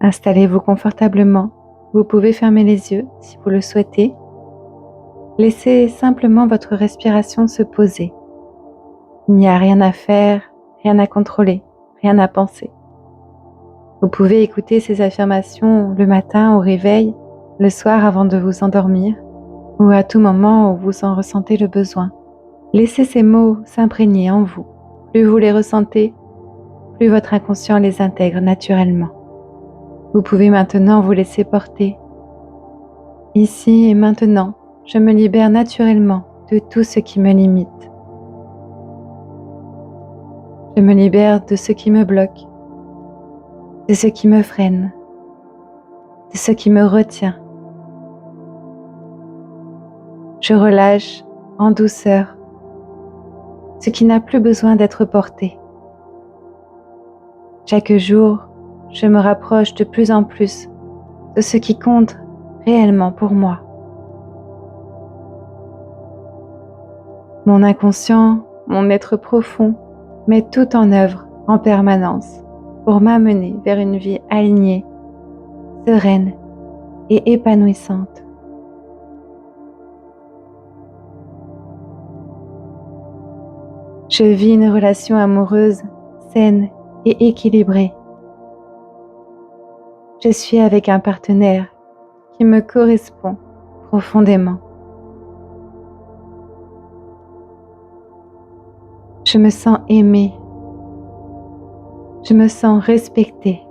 Installez-vous confortablement. Vous pouvez fermer les yeux si vous le souhaitez. Laissez simplement votre respiration se poser. Il n'y a rien à faire, rien à contrôler, rien à penser. Vous pouvez écouter ces affirmations le matin au réveil, le soir avant de vous endormir, ou à tout moment où vous en ressentez le besoin. Laissez ces mots s'imprégner en vous. Plus vous les ressentez, plus votre inconscient les intègre naturellement. Vous pouvez maintenant vous laisser porter. Ici et maintenant, je me libère naturellement de tout ce qui me limite. Je me libère de ce qui me bloque, de ce qui me freine, de ce qui me retient. Je relâche en douceur ce qui n'a plus besoin d'être porté. Chaque jour, je me rapproche de plus en plus de ce qui compte réellement pour moi. Mon inconscient, mon être profond, met tout en œuvre en permanence pour m'amener vers une vie alignée, sereine et épanouissante. Je vis une relation amoureuse saine et équilibrée. Je suis avec un partenaire qui me correspond profondément. Je me sens aimée. Je me sens respectée.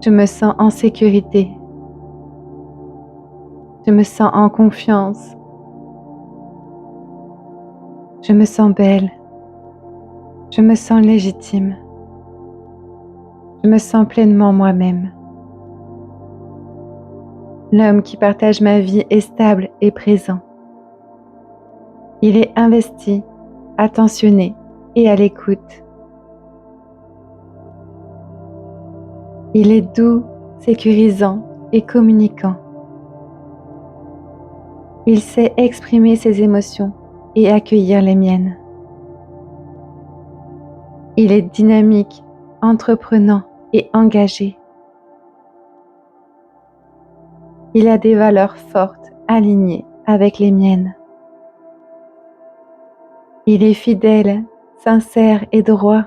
Je me sens en sécurité. Je me sens en confiance. Je me sens belle. Je me sens légitime. Je me sens pleinement moi-même. L'homme qui partage ma vie est stable et présent. Il est investi, attentionné et à l'écoute. Il est doux, sécurisant et communicant. Il sait exprimer ses émotions et accueillir les miennes. Il est dynamique, entreprenant et engagé. Il a des valeurs fortes alignées avec les miennes. Il est fidèle, sincère et droit.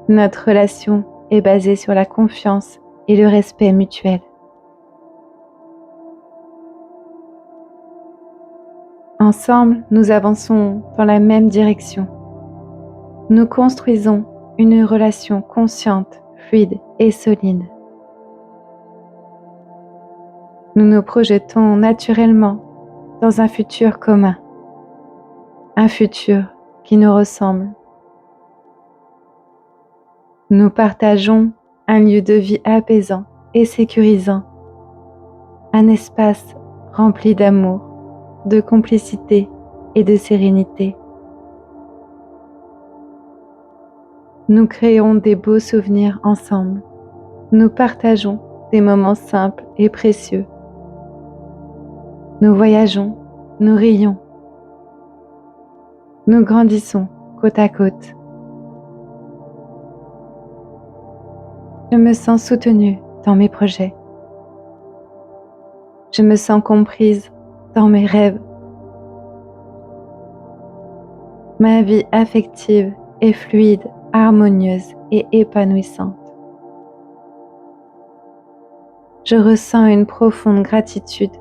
Notre relation est basée sur la confiance et le respect mutuel. Ensemble, nous avançons dans la même direction. Nous construisons une relation consciente, fluide et solide. Nous nous projetons naturellement dans un futur commun, un futur qui nous ressemble. Nous partageons un lieu de vie apaisant et sécurisant, un espace rempli d'amour, de complicité et de sérénité. Nous créons des beaux souvenirs ensemble. Nous partageons des moments simples et précieux. Nous voyageons, nous rions. Nous grandissons côte à côte. Je me sens soutenue dans mes projets. Je me sens comprise dans mes rêves. Ma vie affective est fluide, harmonieuse et épanouissante. Je ressens une profonde gratitude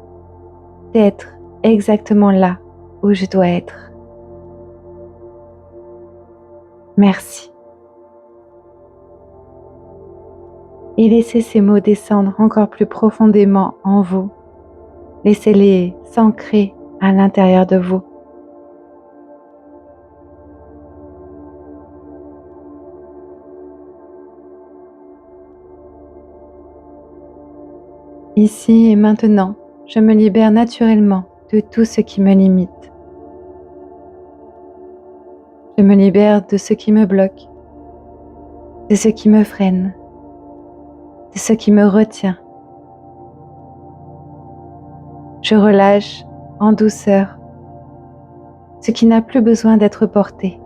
d'être exactement là où je dois être. Merci. Et laissez ces mots descendre encore plus profondément en vous. Laissez-les s'ancrer à l'intérieur de vous. Ici et maintenant, je me libère naturellement de tout ce qui me limite. Je me libère de ce qui me bloque, de ce qui me freine, de ce qui me retient. Je relâche en douceur ce qui n'a plus besoin d'être porté.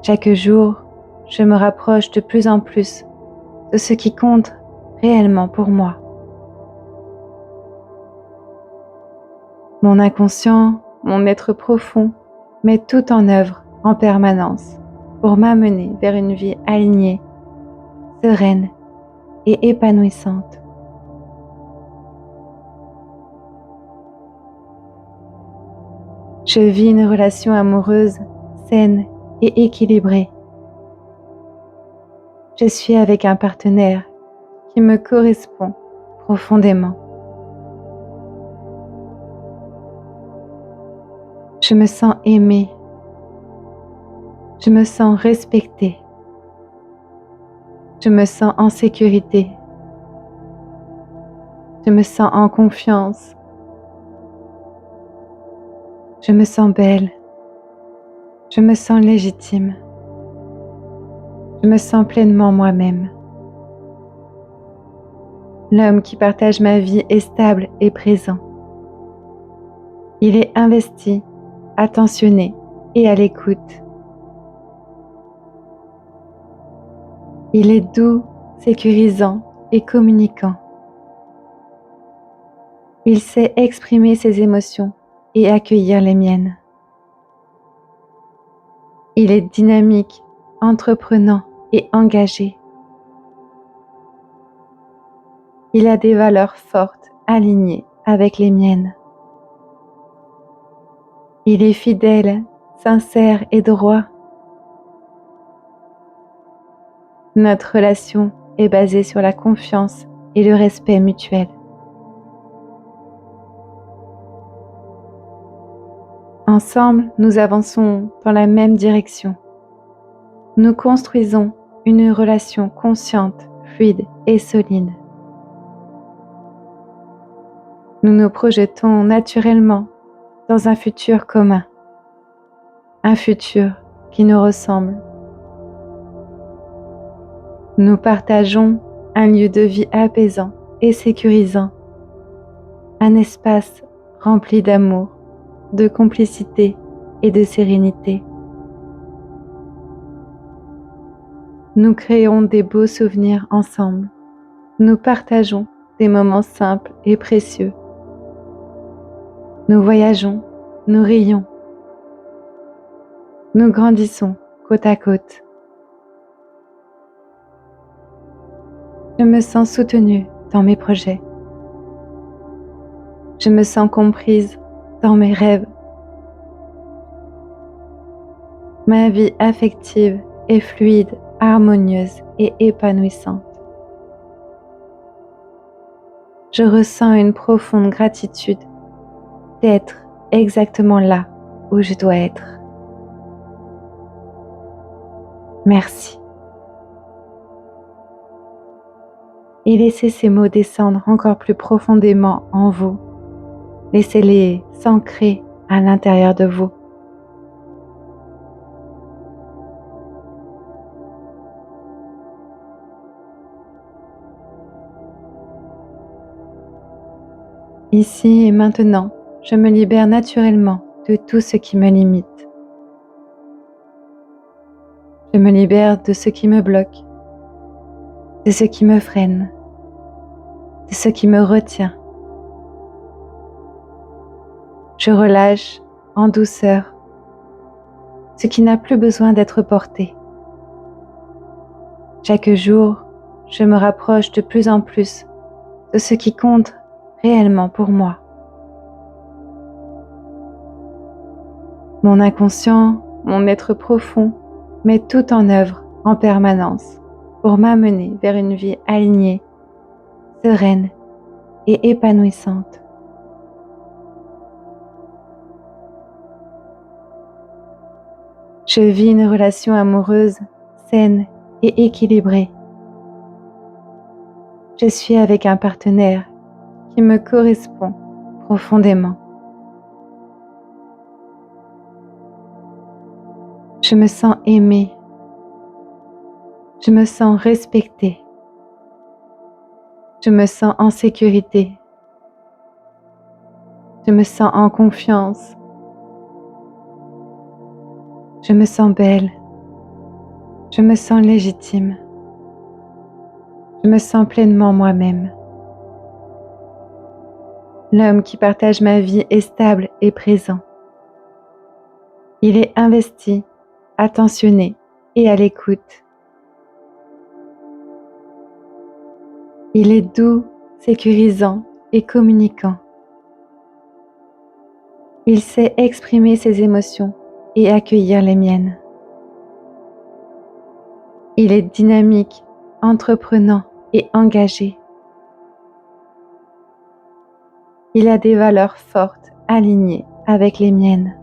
Chaque jour, je me rapproche de plus en plus de ce qui compte réellement pour moi. Mon inconscient, mon être profond, met tout en œuvre en permanence pour m'amener vers une vie alignée, sereine et épanouissante. Je vis une relation amoureuse saine et équilibrée. Je suis avec un partenaire qui me correspond profondément. Je me sens aimée. Je me sens respectée. Je me sens en sécurité. Je me sens en confiance. Je me sens belle. Je me sens légitime. Je me sens pleinement moi-même. L'homme qui partage ma vie est stable et présent. Il est investi, attentionné et à l'écoute. Il est doux, sécurisant et communicant. Il sait exprimer ses émotions et accueillir les miennes. Il est dynamique, entreprenant et engagé. Il a des valeurs fortes alignées avec les miennes. Il est fidèle, sincère et droit. Notre relation est basée sur la confiance et le respect mutuel. Ensemble, nous avançons dans la même direction. Nous construisons une relation consciente, fluide et solide. Nous nous projetons naturellement dans un futur commun, un futur qui nous ressemble. Nous partageons un lieu de vie apaisant et sécurisant, un espace rempli d'amour, de complicité et de sérénité. Nous créons des beaux souvenirs ensemble. Nous partageons des moments simples et précieux. Nous voyageons, nous rions. Nous grandissons côte à côte. Je me sens soutenue dans mes projets. Je me sens comprise dans mes rêves. Ma vie affective est fluide, harmonieuse et épanouissante. Je ressens une profonde gratitude d'être exactement là où je dois être. Merci. Et laissez ces mots descendre encore plus profondément en vous. Laissez-les s'ancrer à l'intérieur de vous. Ici et maintenant, je me libère naturellement de tout ce qui me limite. Je me libère de ce qui me bloque, de ce qui me freine, de ce qui me retient. Je relâche en douceur ce qui n'a plus besoin d'être porté. Chaque jour, je me rapproche de plus en plus de ce qui compte réellement pour moi. Mon inconscient, mon être profond, met tout en œuvre en permanence pour m'amener vers une vie alignée, sereine et épanouissante. Je vis une relation amoureuse saine et équilibrée. Je suis avec un partenaire qui me correspond profondément. Je me sens aimée. Je me sens respectée. Je me sens en sécurité. Je me sens en confiance. Je me sens belle. Je me sens légitime. Je me sens pleinement moi-même. L'homme qui partage ma vie est stable et présent. Il est investi, attentionné et à l'écoute. Il est doux, sécurisant et communicant. Il sait exprimer ses émotions et accueillir les miennes. Il est dynamique, entreprenant et engagé. Il a des valeurs fortes alignées avec les miennes.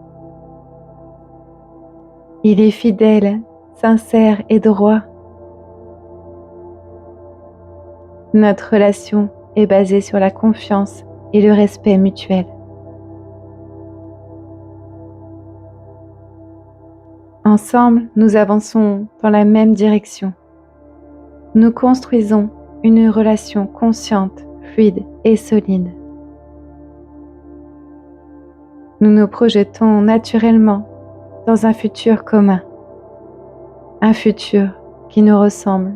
Il est fidèle, sincère et droit. Notre relation est basée sur la confiance et le respect mutuel. Ensemble, nous avançons dans la même direction. Nous construisons une relation consciente, fluide et solide. Nous nous projetons naturellement dans un futur commun, un futur qui nous ressemble.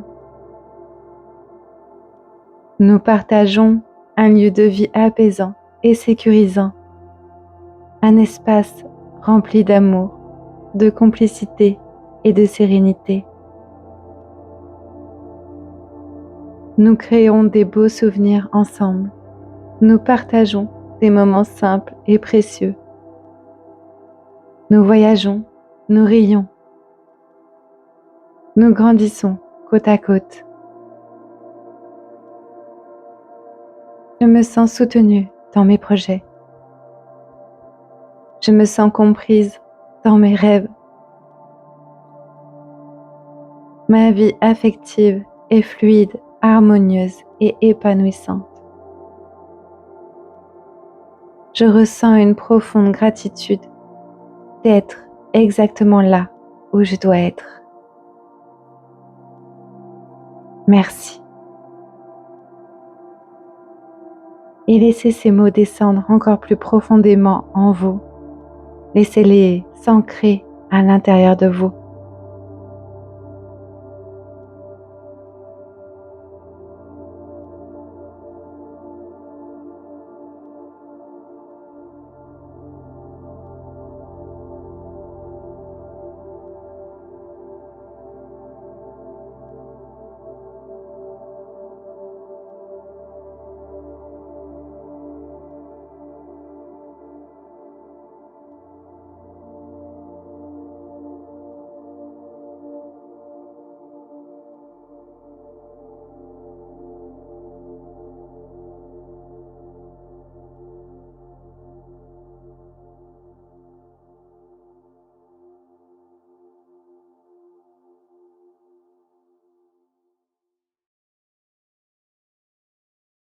Nous partageons un lieu de vie apaisant et sécurisant, un espace rempli d'amour, de complicité et de sérénité. Nous créons des beaux souvenirs ensemble. Nous partageons des moments simples et précieux. Nous voyageons, nous rions. Nous grandissons côte à côte. Je me sens soutenue dans mes projets. Je me sens comprise dans mes rêves. Ma vie affective est fluide, harmonieuse et épanouissante. Je ressens une profonde gratitude d'être exactement là où je dois être. Merci. Et laissez ces mots descendre encore plus profondément en vous. Laissez-les s'ancrer à l'intérieur de vous.